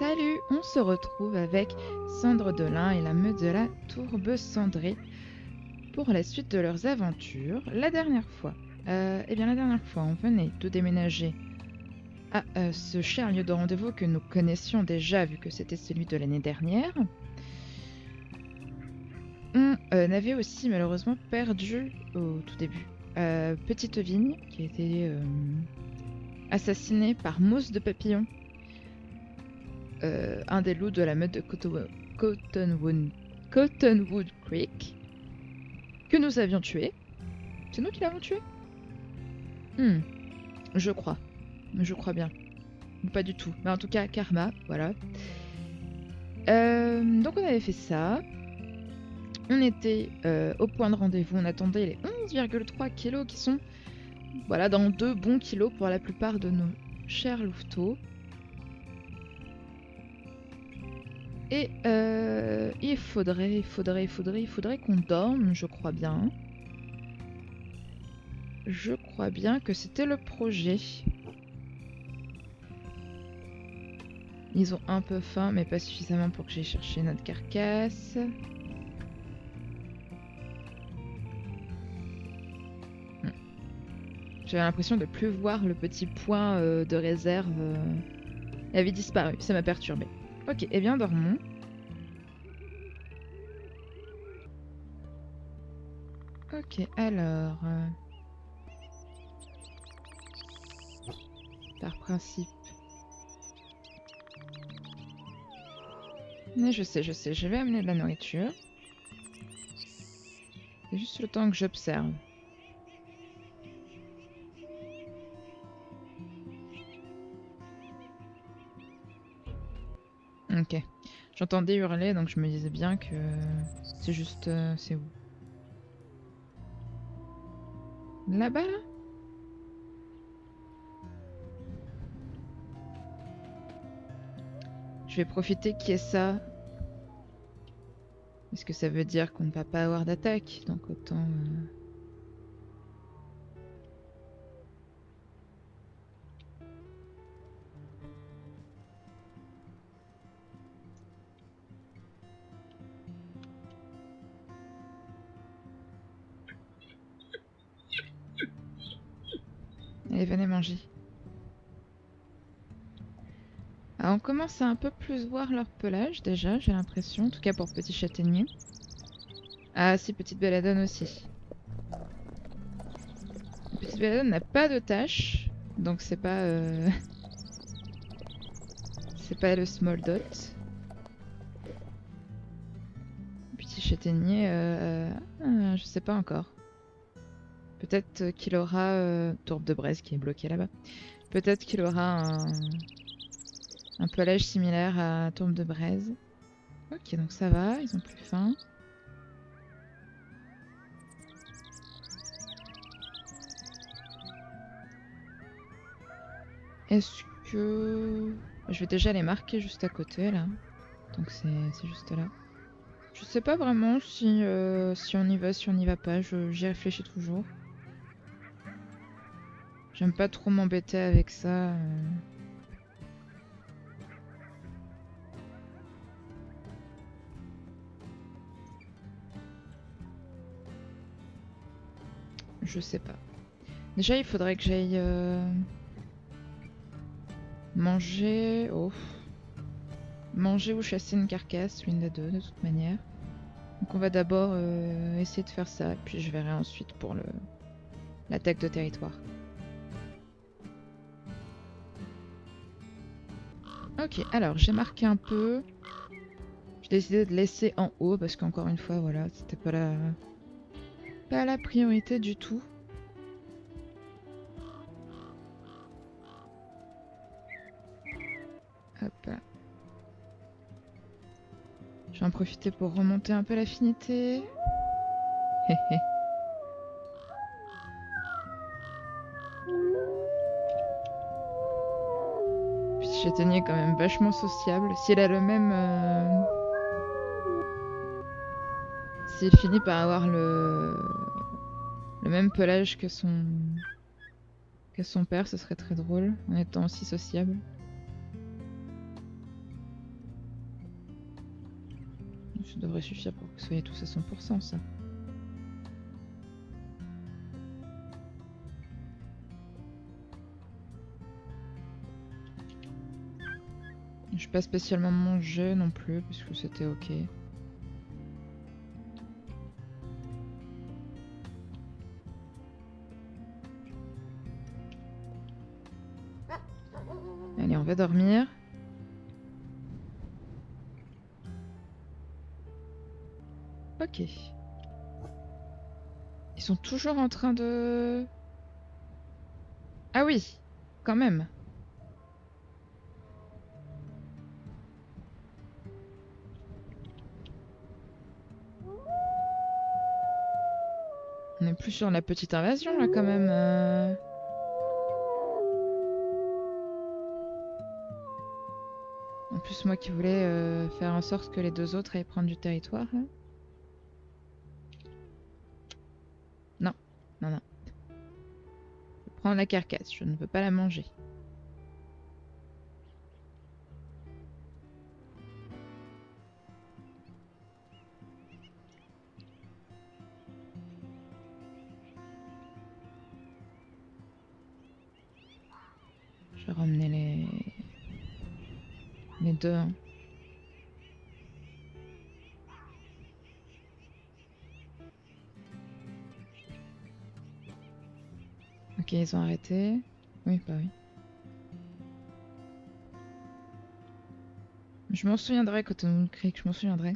Salut, on se retrouve avec Cendre Delin et la meute de la Tourbe Cendrée pour la suite de leurs aventures. La dernière fois, on venait de déménager à ce cher lieu de rendez-vous que nous connaissions déjà vu que c'était celui de l'année dernière. On avait aussi malheureusement perdu au tout début Petite Vigne qui a été assassinée par Mousse de Papillon. Un des loups de la meute de Cottonwood Creek, que nous avions tué. C'est nous qui l'avons tué? Je crois. Je crois bien. Ou pas du tout. Mais en tout cas, karma, voilà. Donc on avait fait ça. On était au point de rendez-vous. On attendait les 11,3 kilos qui sont voilà, dans 2 bons kilos pour la plupart de nos chers louveteaux. Et il faudrait qu'on dorme, je crois bien. Je crois bien que c'était le projet. Ils ont un peu faim, mais pas suffisamment pour que j'aille chercher notre carcasse. J'avais l'impression de plus voir le petit point de réserve. Il avait disparu, ça m'a perturbé. Ok, eh bien dormons. Ok, alors... par principe... Mais je sais, je vais amener de la nourriture. C'est juste le temps que j'observe. Ok. J'entendais hurler, donc je me disais bien que c'est juste... c'est où? Là-bas, là? Je vais profiter qu'il y ait ça. Est-ce que ça veut dire qu'on ne va pas avoir d'attaque? Donc autant... Allez, venez manger. Alors, on commence à un peu plus voir leur pelage déjà, j'ai l'impression. En tout cas pour Petit Châtaignier. Ah si, Petite Belladone aussi. Petite Belladone n'a pas de tache. Donc c'est pas... c'est pas le small dot. Petit Châtaignier... je sais pas encore. Peut-être qu'il aura... Tourbe de braise qui est bloqué là-bas. Peut-être qu'il aura un pelage similaire à Tourbe de braise. Ok, donc ça va, ils ont plus faim. Est-ce que... Je vais déjà les marquer juste à côté là. Donc c'est juste là. Je sais pas vraiment si on y va, si on n'y va pas. J'y réfléchis toujours. J'aime pas trop m'embêter avec ça. Je sais pas. Déjà, il faudrait que j'aille manger... Oh. Manger ou chasser une carcasse, l'une des deux, de toute manière. Donc on va d'abord essayer de faire ça, puis je verrai ensuite pour l'attaque de territoire. Ok, alors j'ai marqué un peu. J'ai décidé de laisser en haut parce qu'encore une fois, voilà, c'était pas la priorité du tout. Hop là. Je vais en profiter pour remonter un peu l'affinité. Hé. Petit châtaignier est quand même vachement sociable. S'il a le même... S'il finit par avoir le même pelage que son père, ce serait très drôle, en étant aussi sociable. Ça devrait suffire pour que vous soyez tous à 100%, ça. Je vais pas spécialement manger non plus, puisque c'était ok. Allez, on va dormir. Ok. Ils sont toujours en train de... Ah oui, quand même. On est plus sur la petite invasion là quand même. En plus moi qui voulais faire en sorte que les deux autres aillent prendre du territoire. Hein. Non, non, non. Je prends la carcasse, je ne veux pas la manger. Je vais ramener les deux. Hein. Ok, ils ont arrêté. Oui, bah oui. Je m'en souviendrai quand on crie que je m'en souviendrai.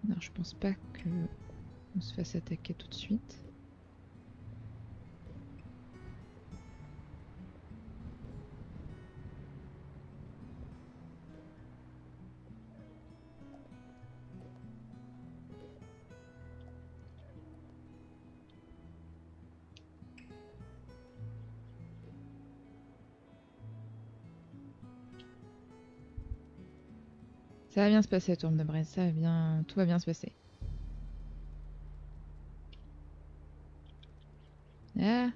Non, je pense pas que on se fasse attaquer tout de suite. Ça va bien se passer, Tourne de Braise, ça va bien... Tout va bien se passer. Ah.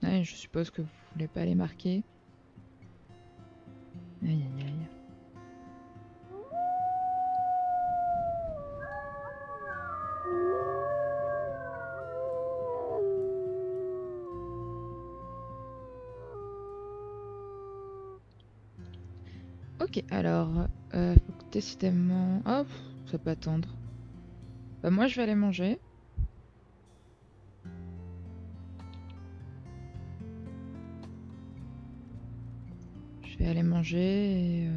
Ouais, je suppose que vous voulez pas les marquer. Aïe aïe aïe. Ok, alors... faut que décidément... Oh, ça peut attendre. Bah moi je vais aller manger. Je vais aller manger et...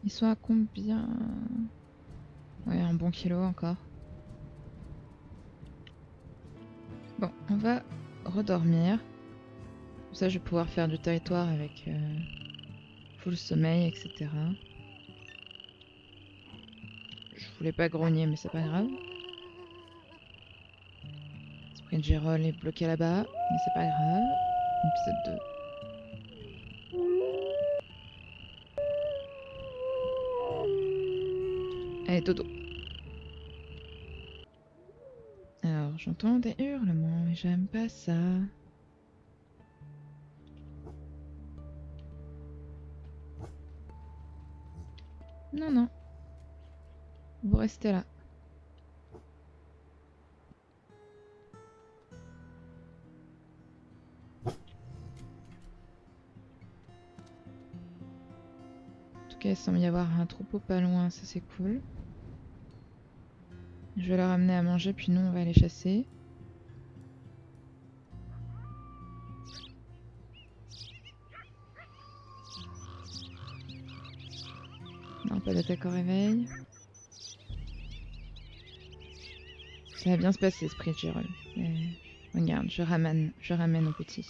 Ils sont à combien? Ouais, un bon kilo encore. Bon, on va redormir. Comme ça, je vais pouvoir faire du territoire avec full sommeil, etc. Je voulais pas grogner, mais c'est pas grave. Sprint Gérol est bloqué là-bas, mais c'est pas grave. Épisode 2. Allez, dodo. Alors, j'entends des hurlements et j'aime pas ça. Non, non. Vous restez là. En tout cas, il semble y avoir un troupeau pas loin, ça c'est cool. Je vais leur amener à manger, puis nous on va aller chasser. Non, pas d'attaque au réveil. Ça va bien se passer, Esprit de Gérol. Regarde, je ramène au petit.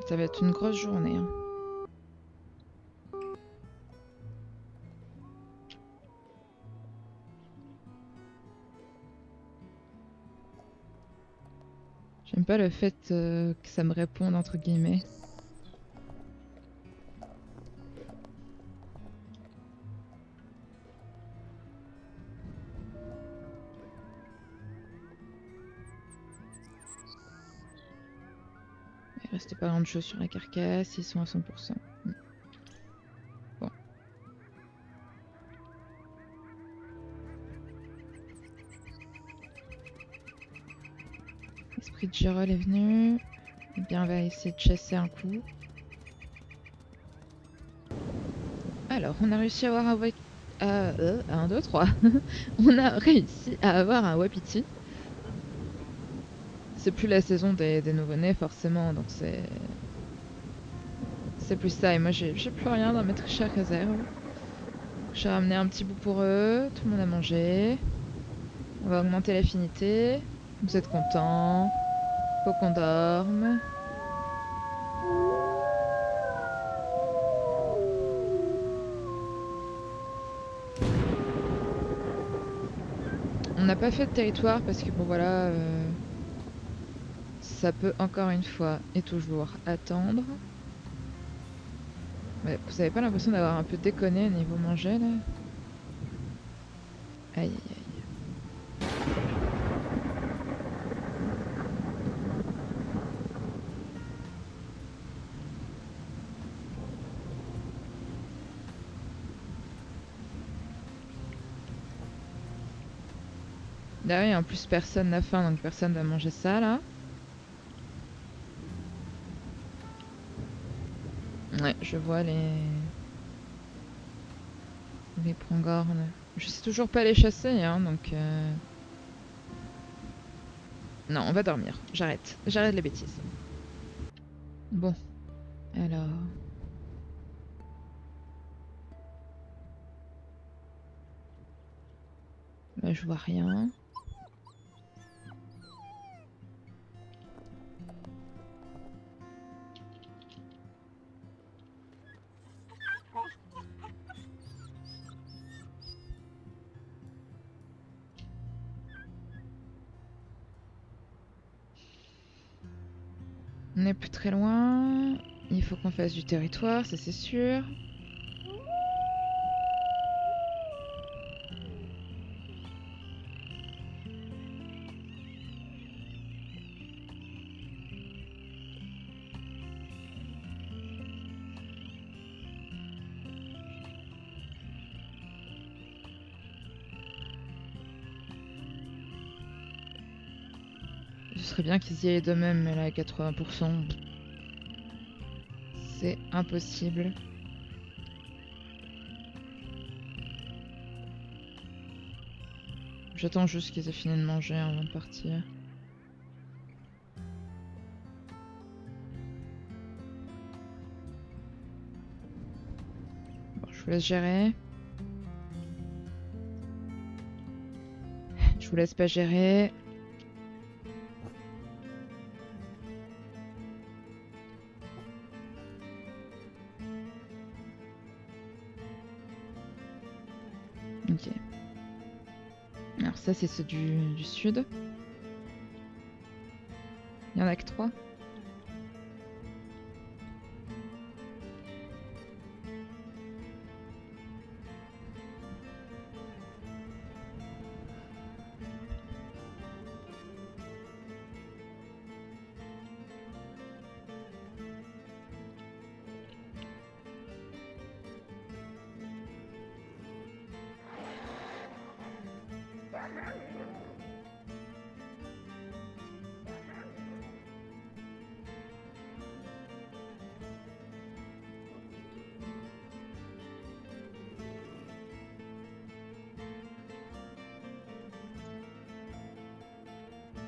Ça va être une grosse journée. Hein. J'aime pas le fait que ça me réponde entre guillemets. Il restait pas grand de choses sur la carcasse, ils sont à 100%. Bon. L'esprit de Gérald est venu. Eh bien, on va essayer de chasser un coup. Alors, on a réussi à avoir un 1, 2, 3. On a réussi à avoir un wapiti. C'est plus la saison des nouveau-nés, forcément, donc c'est plus ça. Et moi, j'ai plus rien dans mes triches à réserve. J'ai ramené un petit bout pour eux. Tout le monde a mangé. On va augmenter l'affinité. Vous êtes contents. Faut qu'on dorme. On n'a pas fait de territoire parce que bon voilà, ça peut encore une fois et toujours attendre. Mais vous avez pas l'impression d'avoir un peu déconné au niveau manger là? Aïe aïe aïe. Là, en plus personne n'a faim donc personne va manger ça là. Ouais, je vois les prongornes. Je sais toujours pas les chasser hein donc non, on va dormir. J'arrête les bêtises. Bon, alors. Là, je vois rien. On n'est plus très loin. Il faut qu'on fasse du territoire, ça c'est sûr. Ce serait bien qu'ils y aillent d'eux-mêmes, mais là à 80%, c'est impossible. J'attends juste qu'ils aient fini de manger avant de partir. Bon, je vous laisse gérer. Je vous laisse pas gérer. Ok. Alors ça c'est ceux du sud. Il y en a que 3.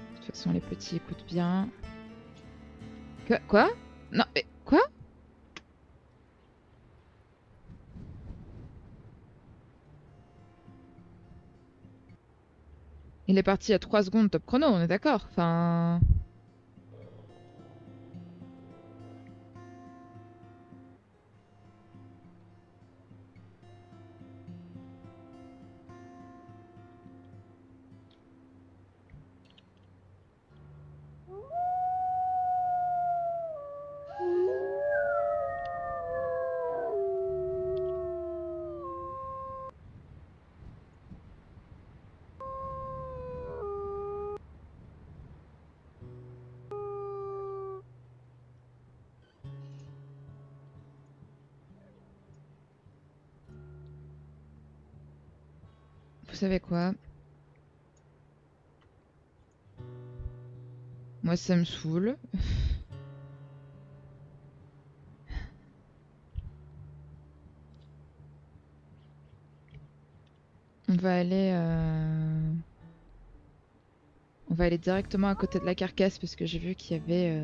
De toute façon les petits écoutent bien. Quoi? Non mais quoi? Il est parti à 3 secondes top chrono, on est d'accord? Enfin... Vous savez quoi? Moi, ça me saoule. On va aller... On va aller directement à côté de la carcasse parce que j'ai vu qu'il y avait...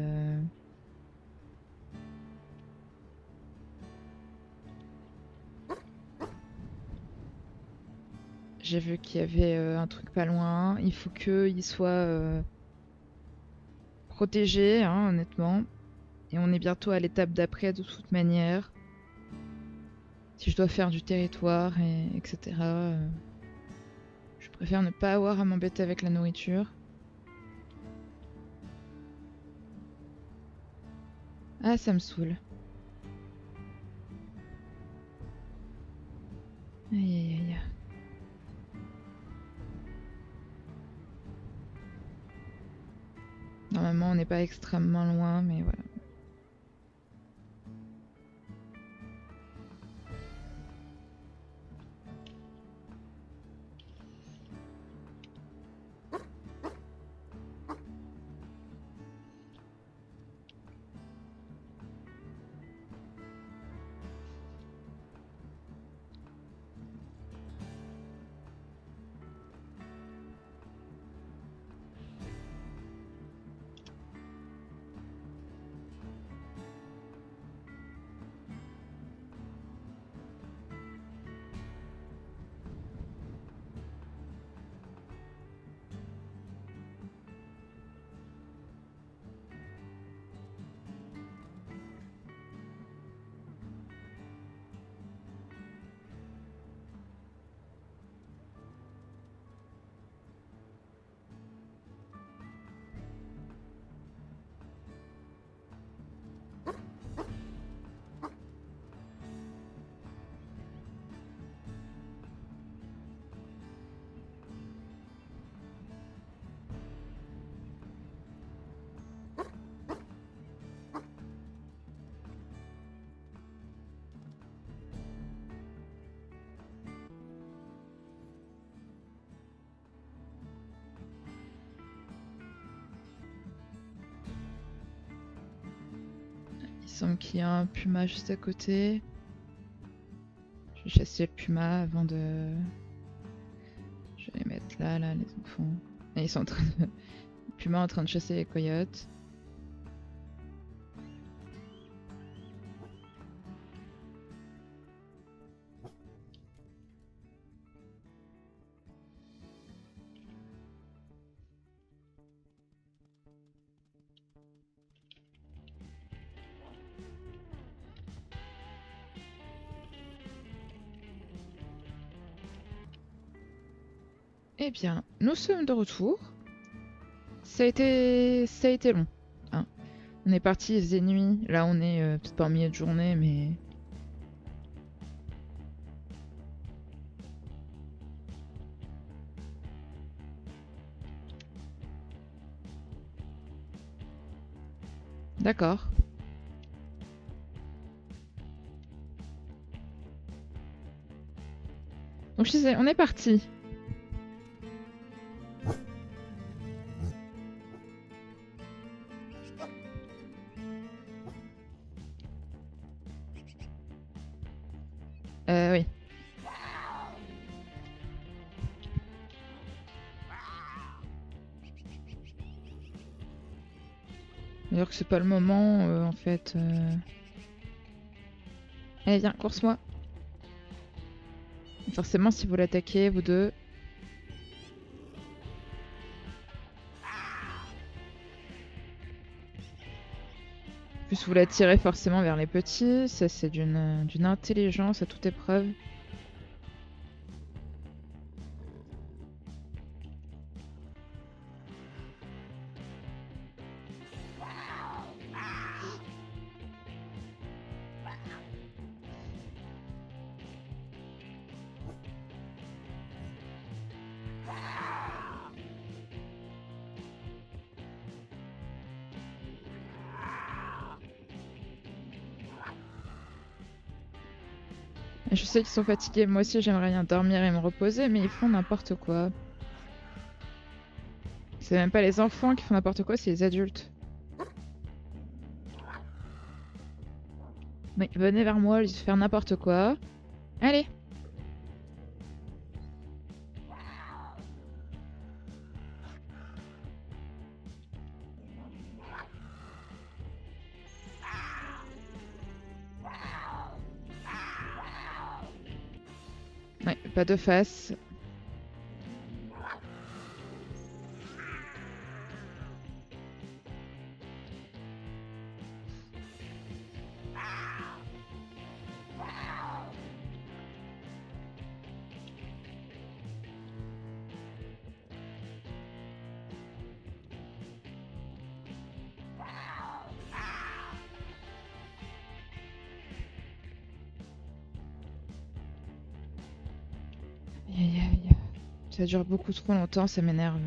J'ai vu qu'il y avait un truc pas loin. Il faut qu'il soit protégé, hein, honnêtement. Et on est bientôt à l'étape d'après de toute manière. Si je dois faire du territoire, etc. Je préfère ne pas avoir à m'embêter avec la nourriture. Ah, ça me saoule. Aïe aïe aïe. Normalement, on n'est pas extrêmement loin, mais voilà. Il semble qu'il y a un puma juste à côté. Je vais chasser le puma avant de... Je vais les mettre là, les enfants. Et ils sont en train de... Le puma est en train de chasser les coyotes. Eh bien, nous sommes de retour. Ça a été long. Hein. On est parti, il faisait nuit. Là, on est peut-être pas en milieu de journée, mais... D'accord. Donc je disais, on est parti. Oui. D'ailleurs que c'est pas le moment, en fait. Allez, viens, course-moi. Forcément, si vous l'attaquez, vous deux... Plus vous l'attirez forcément vers les petits, ça c'est d'une intelligence à toute épreuve. Et je sais qu'ils sont fatigués, moi aussi j'aimerais bien dormir et me reposer, mais ils font n'importe quoi. C'est même pas les enfants qui font n'importe quoi, c'est les adultes. Mais venez vers moi, ils faire n'importe quoi. Allez. Ouais, pas de face. Aïe, aïe, aïe. Ça dure beaucoup trop longtemps, ça m'énerve.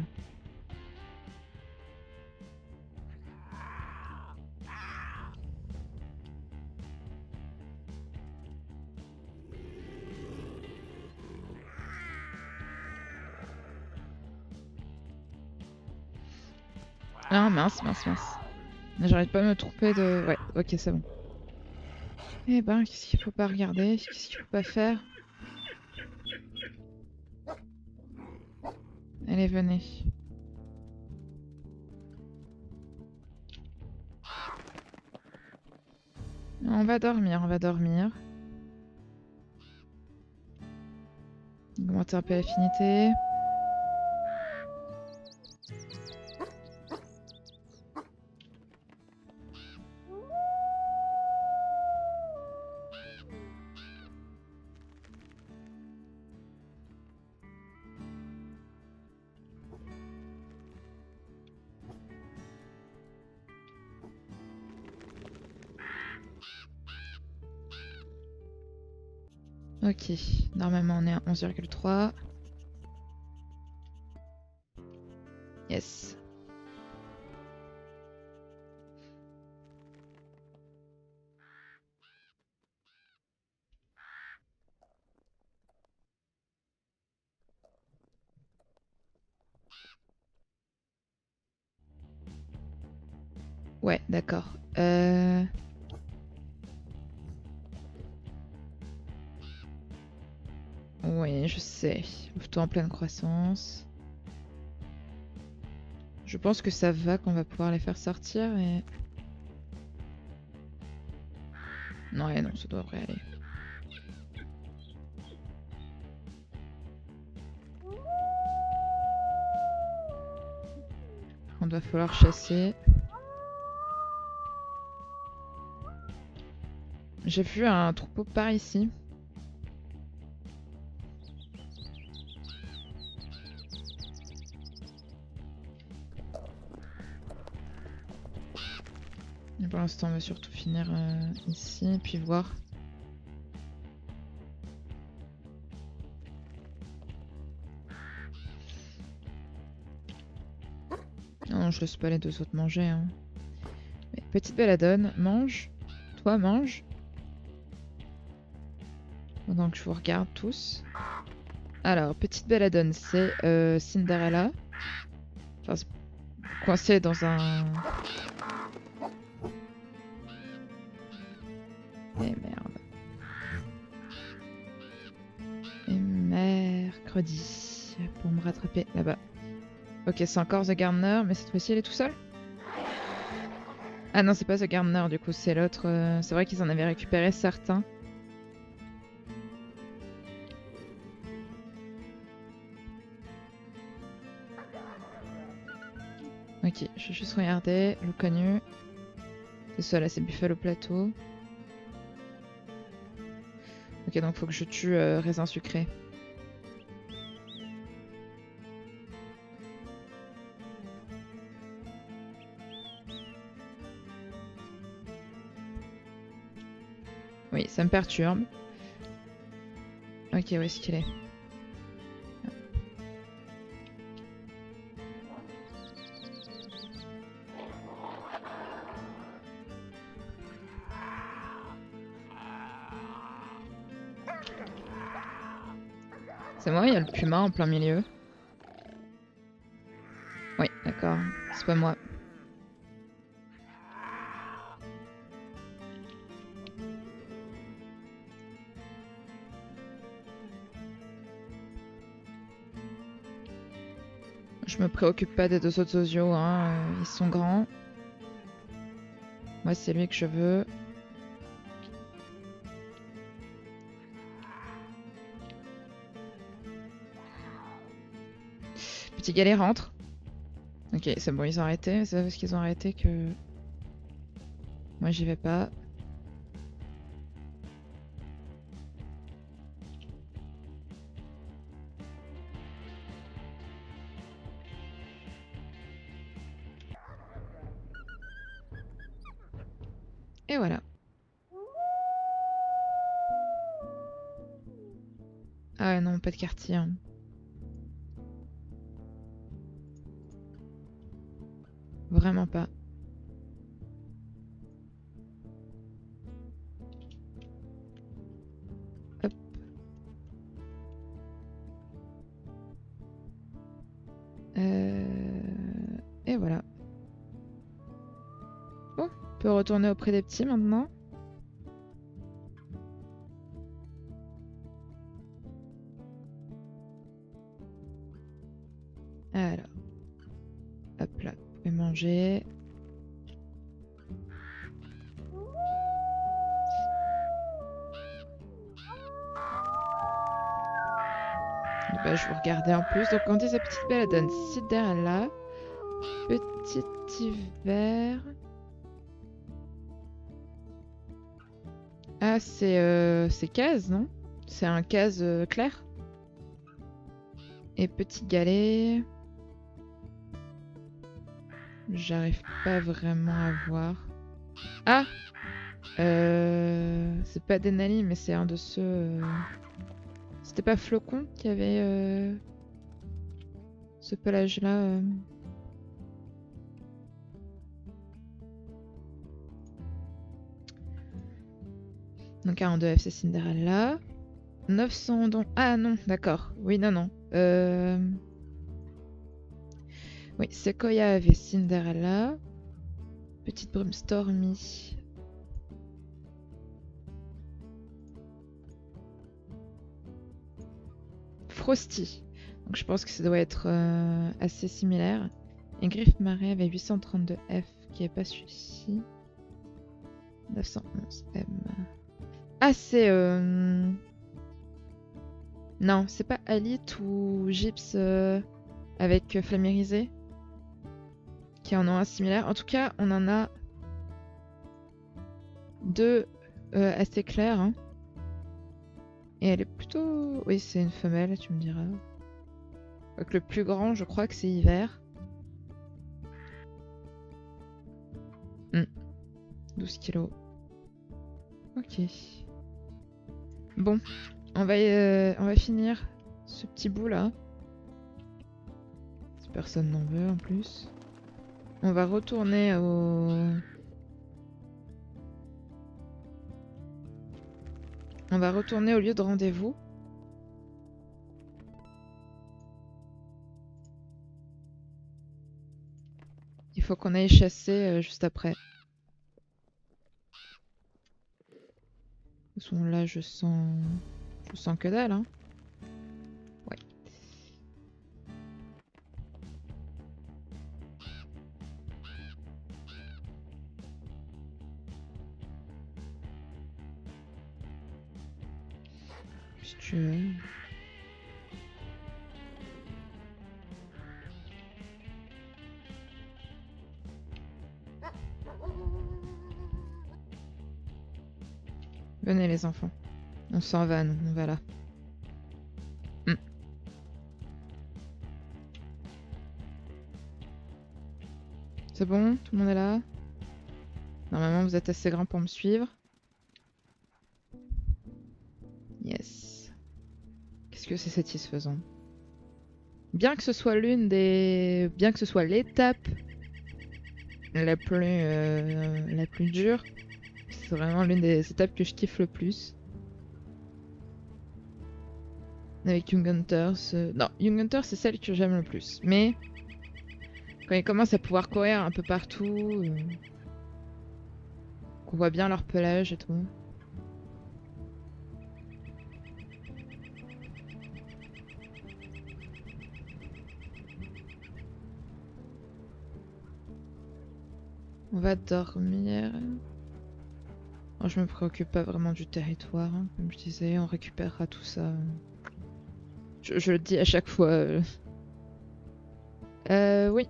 Ah mince, mince, mince. J'arrête pas de me tromper de... Ouais, ok, c'est bon. Eh ben, qu'est-ce qu'il faut pas regarder? Qu'est-ce qu'il faut pas faire? Allez, venez. On va dormir, on va dormir. Augmenter un peu l'affinité. Ok, normalement on est à 11,3. Yes. Ouais, d'accord. Oui, je sais. Ouvre-toi en pleine croissance. Je pense que ça va, qu'on va pouvoir les faire sortir et... Non, et non, ça devrait aller. On va falloir chasser. J'ai vu un troupeau par ici. Et pour l'instant, on va surtout finir ici, puis voir. Non, je laisse pas les deux autres manger. Hein. Mais, petite belladone, mange. Toi, mange. Pendant que je vous regarde tous. Alors, petite belladone, c'est Cinderella. Enfin, c'est coincé dans un... Et merde. Et mercredi. Pour me rattraper là-bas. Ok, c'est encore The Gardener, mais cette fois-ci, elle est tout seul. Ah non, c'est pas The Gardener, du coup, c'est l'autre. C'est vrai qu'ils en avaient récupéré certains. Ok, je vais juste regarder. Le connu. C'est ça, là, c'est Buffalo Plateau. Ok, donc faut que je tue Raisin Sucré. Oui, ça me perturbe. Ok, où est-ce qu'il est? C'est moi, il y a le puma en plein milieu. Oui, d'accord. C'est pas moi. Je me préoccupe pas des deux autres osios, hein. Ils sont grands. Moi, c'est lui que je veux. Petit galet rentre. Ok, c'est bon, ils ont arrêté. C'est parce qu'ils ont arrêté que... Moi, j'y vais pas. Et voilà. Ah non, pas de quartier. Hein. Vraiment pas. Hop. Et voilà. Bon, on peut retourner auprès des petits maintenant. Alors. Hop là, vous pouvez manger. Bah, je vous regardais en plus. Donc on dit sa petite belladone Cinderella. Petit hiver. Ah, c'est case, non? C'est un case clair. Et petit galet. J'arrive pas vraiment à voir. Ah! C'est pas Denali, mais c'est un de ceux... C'était pas Flocon qui avait ce pelage-là Donc 42 F, c'est Cinderella. 900 dons... Ah non, d'accord. Oui, non. Oui, Sequoia avait Cinderella. Petite brume Stormy. Frosty. Donc je pense que ça doit être assez similaire. Et Griffe Marais avait 832 F, qui est pas celui-ci. 911 M. Ah, c'est... Non, c'est pas Alit ou Gyps avec Flamérisé qui en ont un similaire. En tout cas, on en a deux assez clairs. Hein. Et elle est plutôt... Oui, c'est une femelle, tu me diras. Donc le plus grand, je crois que c'est Hiver. 12 kilos. Ok. Bon, on va finir ce petit bout là. Si personne n'en veut en plus. On va retourner au... On va retourner au lieu de rendez-vous. Il faut qu'on aille chasser juste après. De toute façon là je sens que dalle hein. Ouais. Si tu veux. Venez les enfants. On s'en va, nous. On va là. C'est bon? Tout le monde est là? Normalement, vous êtes assez grand pour me suivre. Yes. Qu'est-ce que c'est satisfaisant. Bien que ce soit Bien que ce soit l'étape la plus dure, c'est vraiment l'une des étapes que je kiffe le plus. Avec Young Hunters. Non, Young Hunters, c'est celle que j'aime le plus. Mais quand ils commencent à pouvoir courir un peu partout, qu'on voit bien leur pelage et tout. On va dormir. Oh, je me préoccupe pas vraiment du territoire, hein. Comme je disais, on récupérera tout ça. Je le dis à chaque fois. Oui.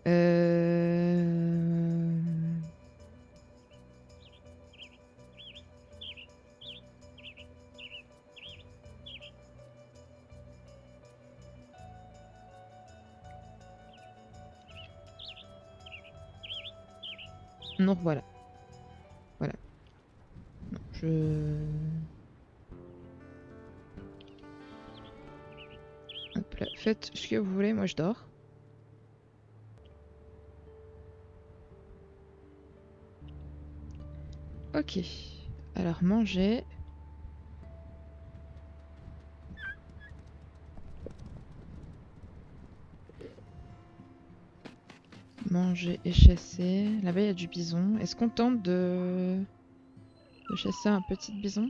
Euh... Non, voilà. Voilà. Non, Hop là. Faites ce que vous voulez, moi je dors. Ok. Alors, manger. Manger et chasser. Là-bas, il y a du bison. Est-ce qu'on tente de chasser un petit bison?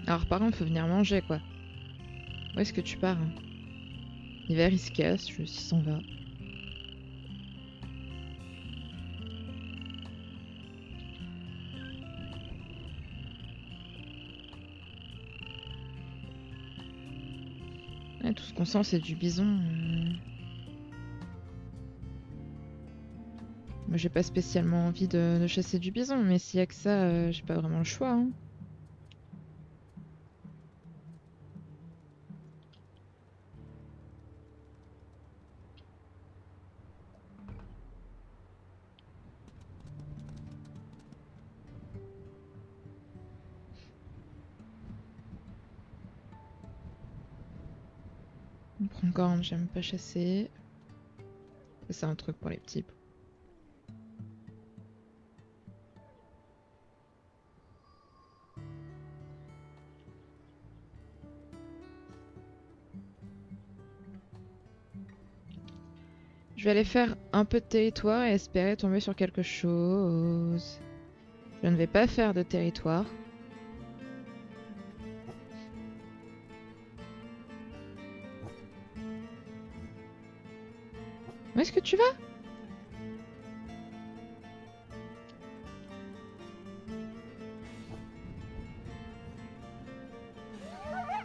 Alors, par contre, faut venir manger, quoi. Où est-ce que tu pars, hein? L'hiver, il se casse, je s'en va. Ouais, tout ce qu'on sent, c'est du bison. Moi, j'ai pas spécialement envie de chasser du bison, mais s'il y a que ça, j'ai pas vraiment le choix, hein. On prend corne, j'aime pas chasser. Ça, c'est un truc pour les petits. Je vais aller faire un peu de territoire et espérer tomber sur quelque chose. Je ne vais pas faire de territoire. Où est-ce que tu vas?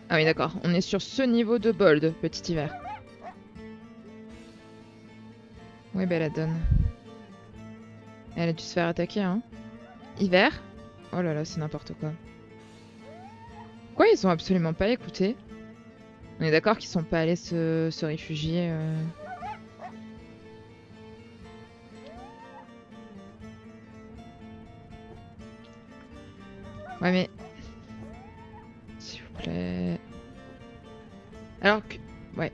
Ah oui, d'accord. On est sur ce niveau de bold, petit hiver. Oui, bah la donne. Elle a dû se faire attaquer, hein. Hiver? Oh là là, c'est n'importe quoi. Pourquoi ils ont absolument pas écouté? On est d'accord qu'ils sont pas allés se réfugier. Ouais, mais... S'il vous plaît... Alors que... Ouais.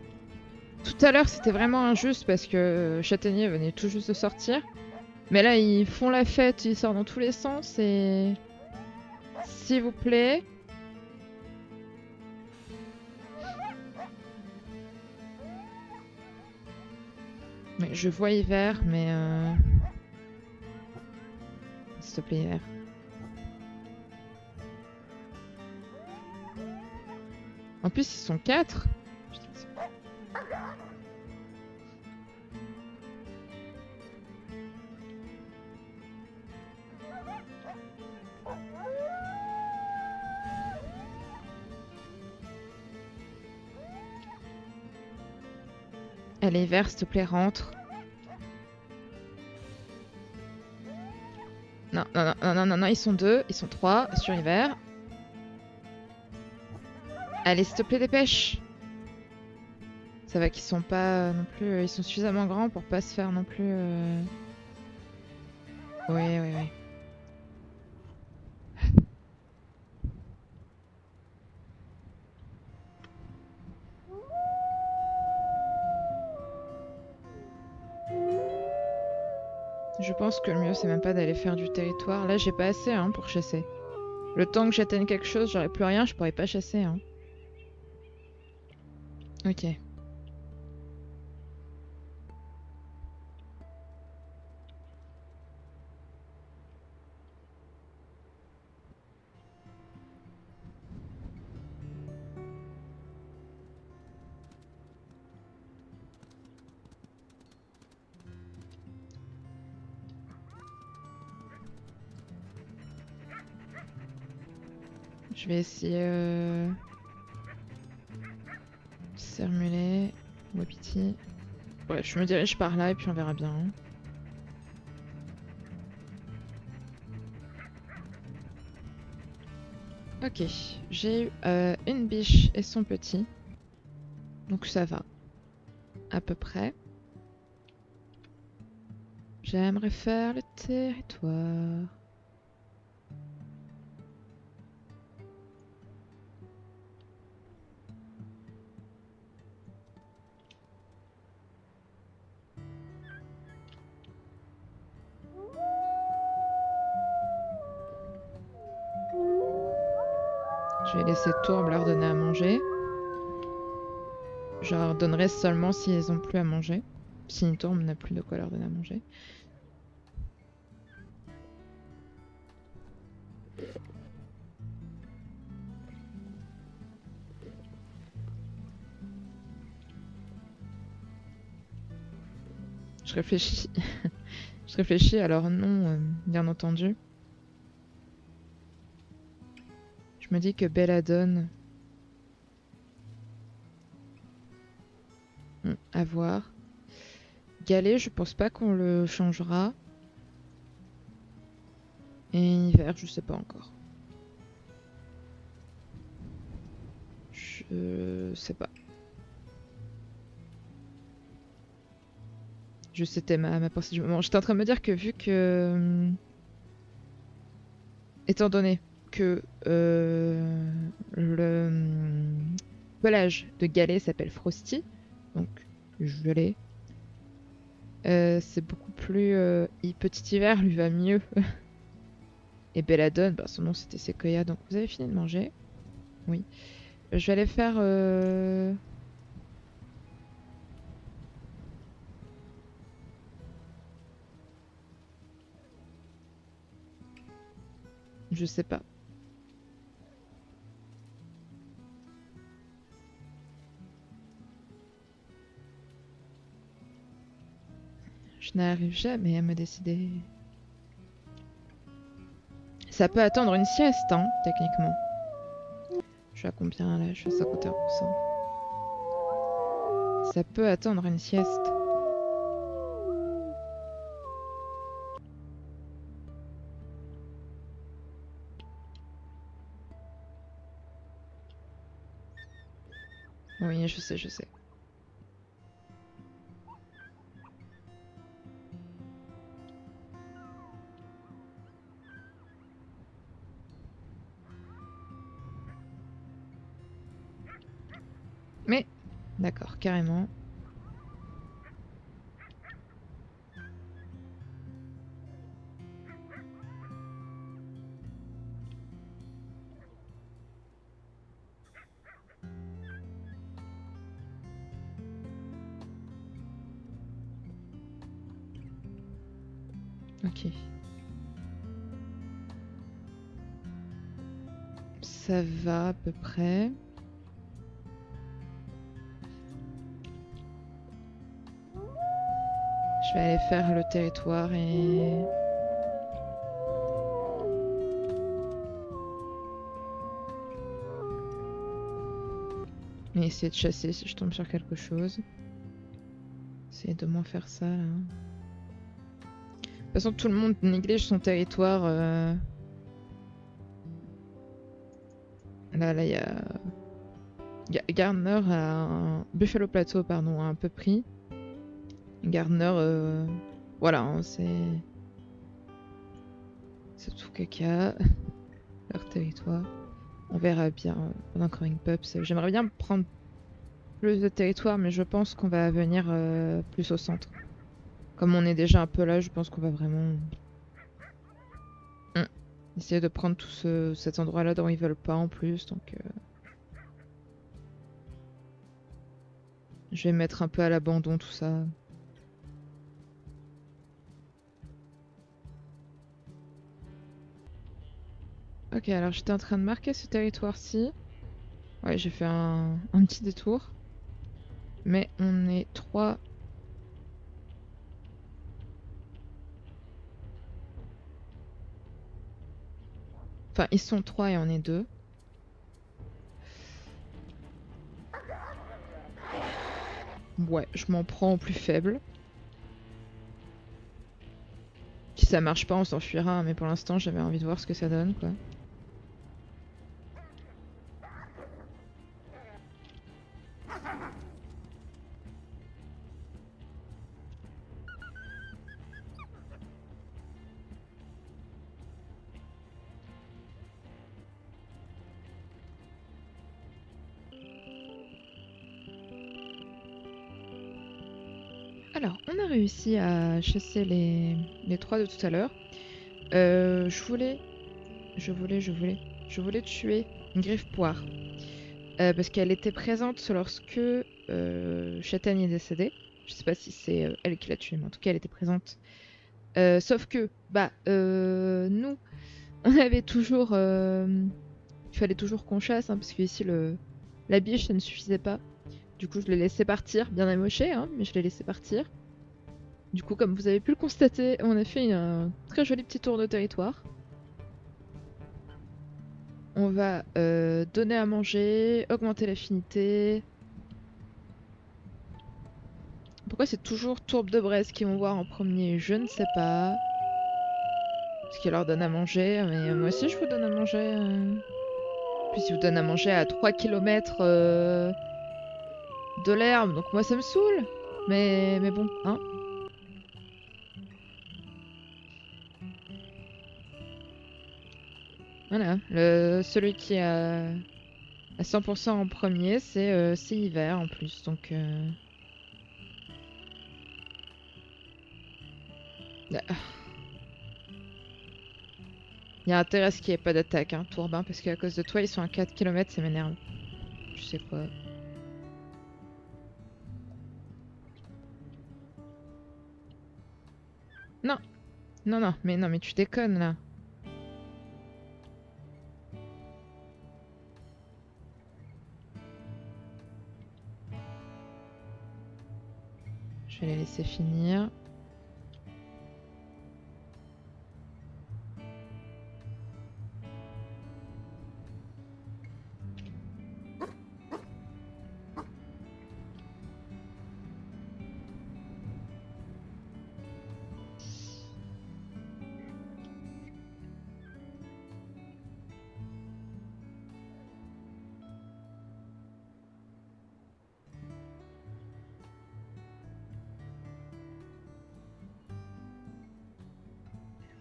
Tout à l'heure, c'était vraiment injuste parce que Châtaignier venait tout juste de sortir. Mais là, ils font la fête, ils sortent dans tous les sens et... S'il vous plaît... Mais je vois hiver, mais... S'il te plaît, hiver. En plus, ils sont 4. Allez, hiver, s'il te plaît, rentre. Non, non, non, non, non, non, non, ils sont 2, ils sont 3 sur hiver. Allez, s'il te plaît, dépêche. Ça va qu'ils sont pas non plus... ils sont suffisamment grands pour pas se faire non plus... Oui, oui, oui. Je pense que le mieux, c'est même pas d'aller faire du territoire. Là, j'ai pas assez hein, pour chasser. Le temps que j'atteigne quelque chose, j'aurai plus rien, je pourrais pas chasser. Hein. Ok. Je vais essayer... Sermulé, Wapiti. Ouais, je me dirige par là et puis on verra bien. Hein. Ok, j'ai eu une biche et son petit. Donc ça va. À peu près. J'aimerais faire le territoire. Je vais laisser Tourbe leur donner à manger. Je leur donnerai seulement s'ils ont plus à manger. Si une Tourbe n'a plus de quoi leur donner à manger. Je réfléchis. Je réfléchis à leur nom, bien entendu. Je me dis que Belladone... à voir. Galet, je pense pas qu'on le changera. Et hiver, je sais pas encore. Je sais pas. C'était ma pensée du moment. J'étais en train de me dire que vu que... étant donné que le pelage de Galet s'appelle Frosty, donc gelé, c'est beaucoup plus... Petit hiver lui va mieux. Et Belladone, bah, son nom c'était Sequoia, donc vous avez fini de manger? Oui. Je vais aller faire... Je sais pas. Je n'arrive jamais à me décider. Ça peut attendre une sieste, hein, techniquement. Je suis à combien là? Je suis à 51%. Ça peut attendre une sieste. Oui, je sais, je sais. Mais, d'accord, carrément. Ok. Ça va à peu près. Je vais aller faire le territoire et... Et essayer de chasser si je tombe sur quelque chose. Essayer de moins faire ça là. De toute façon, tout le monde néglige son territoire. Là, il y a... Gardner a un... Buffalo Plateau, pardon, a un peu pris. Gardner, voilà, hein, c'est tout caca. Leur territoire. On verra bien pendant Growing Pups. J'aimerais bien prendre plus de territoire, mais je pense qu'on va venir plus au centre. Comme on est déjà un peu là, je pense qu'on va vraiment essayer de prendre tout cet endroit-là dont ils veulent pas en plus. Donc je vais mettre un peu à l'abandon tout ça. Ok, alors j'étais en train de marquer ce territoire-ci. Ouais, j'ai fait un petit détour. Mais on est 3. Enfin, ils sont 3 et on est 2. Ouais, je m'en prends au plus faible. Si ça marche pas, on s'enfuira, mais pour l'instant, j'avais envie de voir ce que ça donne, quoi. Alors, on a réussi à chasser les 3 de tout à l'heure. Je voulais tuer une griffe poire. Parce qu'elle était présente lorsque Châtaigne est décédée. Je sais pas si c'est elle qui l'a tuée, mais en tout cas, elle était présente. Sauf que, nous, on avait toujours. Il fallait toujours qu'on chasse, hein, parce que ici, la biche, ça ne suffisait pas. Du coup, je l'ai laissé partir, bien amoché, hein, mais je l'ai laissé partir. Du coup, comme vous avez pu le constater, on a fait un très joli petit tour de territoire. On va donner à manger, augmenter l'affinité. Pourquoi c'est toujours Tourbe de Bresse qui vont voir en premier? Je ne sais pas. Parce qu'il leur donne à manger, mais moi aussi je vous donne à manger. Puis ils vous donnent à manger à 3 km de l'herbe, donc moi ça me saoule. Mais bon, hein. Voilà, celui qui est à 100% en premier, c'est hiver en plus, donc... Ah. Il y a intérêt à ce qu'il n'y ait pas d'attaque, hein, Tourbin, parce qu'à cause de toi, ils sont à 4 km, ça m'énerve. Tu sais quoi. Non, non, mais tu déconnes là. Je vais les laisser finir.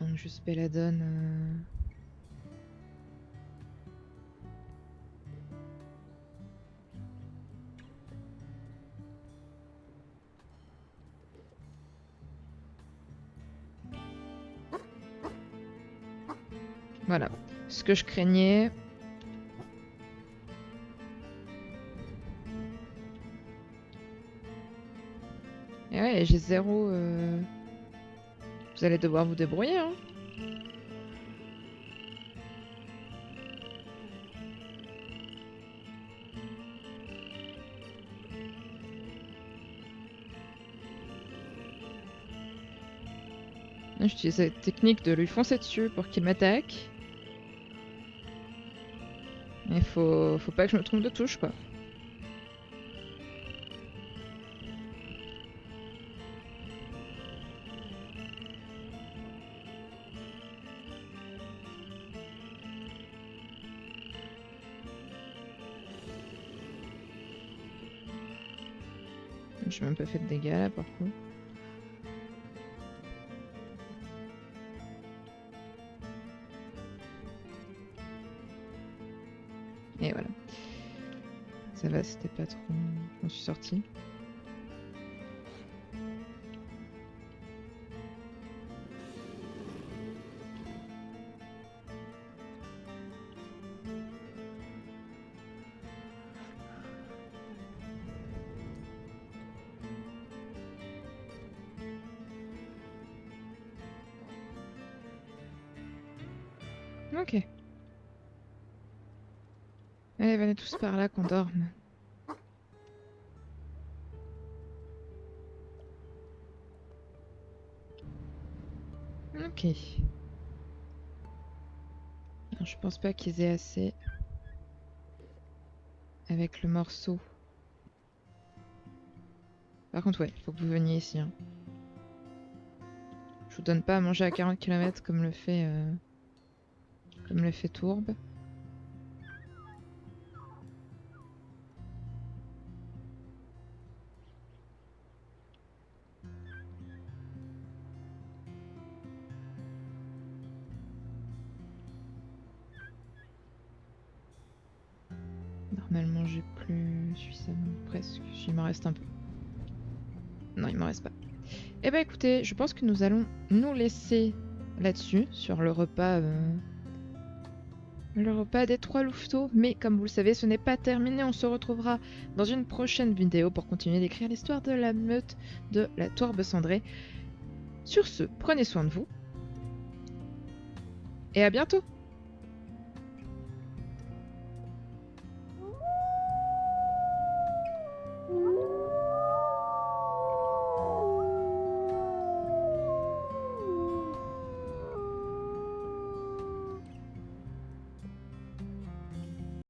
Donc juste Belladone. Voilà. Ce que je craignais. Et ouais, j'ai 0. Vous allez devoir vous débrouiller, hein. J'utilise cette technique de lui foncer dessus pour qu'il m'attaque. Mais faut pas que je me trompe de touche, quoi. J'ai même pas fait de dégâts là, par contre. Et voilà. Ça va, c'était pas trop... Je m'en suis sortie. Ok. Allez, venez tous par là qu'on dorme. Ok. Non, je pense pas qu'ils aient assez avec le morceau. Par contre, ouais, faut que vous veniez ici. Hein. Je vous donne pas à manger à 40 km comme le fait Tourbe. Normalement, j'ai plus suffisamment, presque. Il m'en reste un peu. Non, il m'en reste pas. Eh ben écoutez, je pense que nous allons nous laisser là-dessus, sur le repas des 3 louveteaux. Mais comme vous le savez, ce n'est pas terminé. On se retrouvera dans une prochaine vidéo pour continuer d'écrire l'histoire de la meute de la Tourbe Cendrée. Sur ce, prenez soin de vous. Et à bientôt!